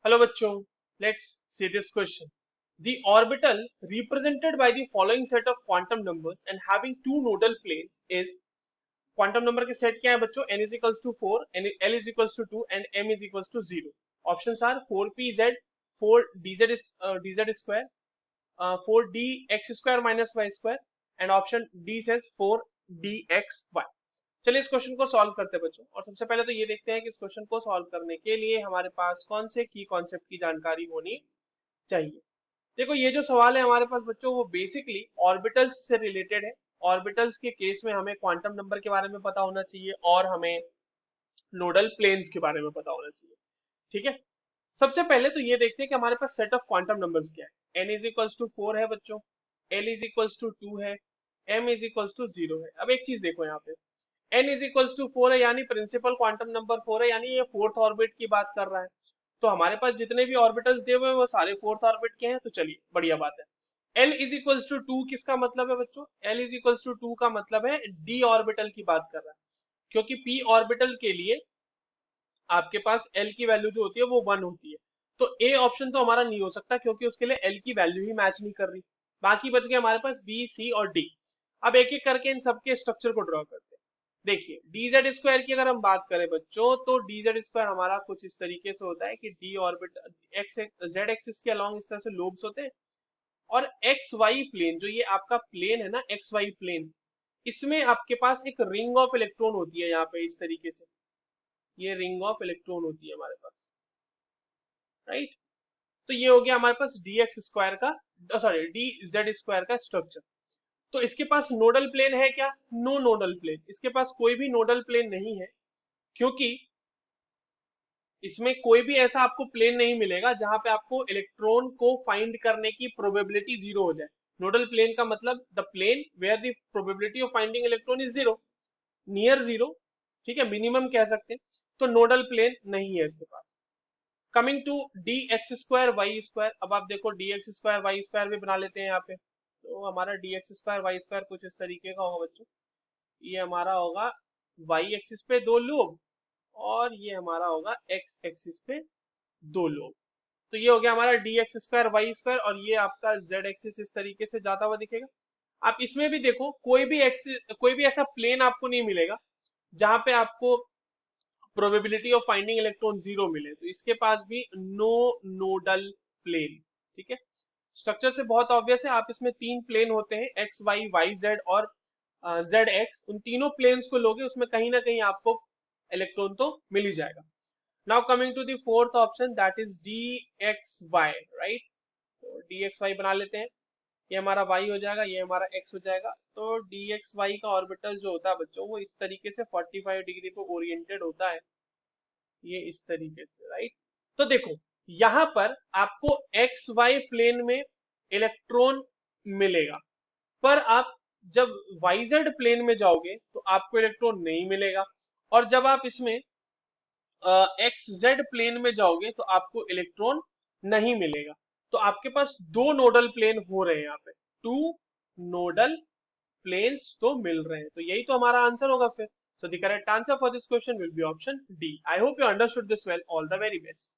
Hello बच्चों, let's see this question. The orbital represented by the following set of quantum numbers and having two nodal planes is quantum number के set क्या है बच्चों? n is equals to 4, l is equals to 2 and m is equals to 0. Options are 4pz, 4dz square, 4dx square minus y square and option D says 4dxy. चलिए इस question को solve करते हैं बच्चों। और सबसे पहले तो ये देखते हैं कि इस क्वेश्चन को सॉल्व करने के लिए हमारे पास कौन से की कॉन्सेप्ट की जानकारी होनी चाहिए। देखो ये जो सवाल है हमारे पास बच्चों वो बेसिकली ऑर्बिटल्स से रिलेटेड है। ऑर्बिटल्स के केस में हमें क्वांटम नंबर के बारे में पता होना चाहिए और हमें नोडल प्लेन्स के बारे में पता होना चाहिए। ठीक है, सबसे पहले तो ये देखते हैं कि हमारे पास सेट ऑफ क्वांटम नंबर्स क्या है। n इज इक्वल्स टू 4 है बच्चों, l इज इक्वल्स टू 2 है, m इज इक्वल्स टू 0 है। अब एक चीज देखो यहाँ पे n इज इक्वल्स टू 4 है यानी प्रिंसिपल क्वांटम नंबर 4 है, यानी ये फोर्थ ऑर्बिट की बात कर रहा है। तो हमारे पास जितने भी ऑर्बिटल्स दिए हुए हैं वो सारे फोर्थ ऑर्बिट के हैं, तो चलिए बढ़िया बात है। l इज इक्वल्स टू 2 किसका मतलब है बच्चों? l इज इक्वल्स टू 2 का मतलब है d ऑर्बिटल की बात कर रहा है, क्योंकि p ऑर्बिटल के लिए आपके पास l की वैल्यू जो होती है वो 1 होती है। तो a ऑप्शन तो हमारा नहीं हो सकता क्योंकि उसके लिए l की वैल्यू ही मैच नहीं कर रही। बाकी बच गए हमारे पास b, c और d। अब एक एक करके इन सबके स्ट्रक्चर को ड्रॉ करते हैं। देखिए dz स्क्वायर की अगर हम बात करें बच्चों तो dz स्क्वायर हमारा कुछ इस तरीके से होता है कि d orbit x z axis के अलोंग इस तरह से लोब्स होते हैं और एक्स वाई प्लेन जो ये आपका प्लेन है ना एक्स वाई प्लेन, इसमें आपके पास एक रिंग ऑफ इलेक्ट्रॉन होती है यहाँ पे इस तरीके से। ये रिंग ऑफ इलेक्ट्रॉन होती है हमारे पास, राइट। तो ये हो गया हमारे पास डी एक्स स्क्वायर का सॉरी डी जेड स्क्वायर का स्ट्रक्चर। तो इसके पास नोडल प्लेन है क्या? नो नोडल प्लेन, इसके पास कोई भी नोडल प्लेन नहीं है क्योंकि इसमें कोई भी ऐसा आपको प्लेन नहीं मिलेगा जहां पे आपको इलेक्ट्रॉन को फाइंड करने की प्रोबेबिलिटी जीरो हो जाए। नोडल प्लेन का मतलब the plane where the probability of finding electron is zero, near zero. ठीक है, मिनिमम कह सकते हैं। तो नोडल प्लेन नहीं है इसके पास। Coming to D X square Y square, अब आप देखो D X square Y square भी बना लेते हैं यहाँ पे। तो हमारा D X square Y square कुछ इस तरीके का होगा बच्चों। ये हमारा होगा वाई एक्सिस पे दो लोब और ये हमारा होगा एक्स एक्सिस पे दो लोब। तो ये हो गया हमारा D X square Y square और ये आपका जेड एक्सिस इस तरीके से जाता हुआ दिखेगा। आप इसमें भी देखो कोई भी ऐसा प्लेन आपको नहीं मिलेगा जहां पे आपको probability of finding electron zero मिले। तो इसके पास भी नो नोडल प्लेन। ठीक है, स्ट्रक्चर से बहुत ऑब्वियस है। आप इसमें तीन प्लेन होते हैं एक्स वाई वाई जेड और जेड एक्स, उन तीनों प्लेन्स को लोगे उसमें कहीं ना कहीं आपको इलेक्ट्रॉन तो मिल ही जाएगा। Now coming to the fourth option that is D X Y, right. तो डी एक्स वाई बना लेते हैं। ये हमारा y हो जाएगा, ये हमारा x हो जाएगा। तो डी एक्स वाई का ऑर्बिटल जो होता है बच्चों वो इस तरीके से 45 डिग्री पे ओरिएंटेड होता है, ये इस तरीके से, राइट। तो देखो यहां पर आपको एक्स वाई प्लेन में इलेक्ट्रॉन मिलेगा, पर आप जब वाईजेड प्लेन में जाओगे तो आपको इलेक्ट्रॉन नहीं मिलेगा, और जब आप इसमें एक्स जेड प्लेन में जाओगे तो आपको इलेक्ट्रॉन नहीं मिलेगा। तो आपके पास दो नोडल प्लेन हो रहे हैं यहाँ पे, टू नोडल प्लेन्स तो मिल रहे हैं। तो यही तो हमारा आंसर होगा फिर। So the correct answer for this question will be option D. I hope you understood this well. All the very best.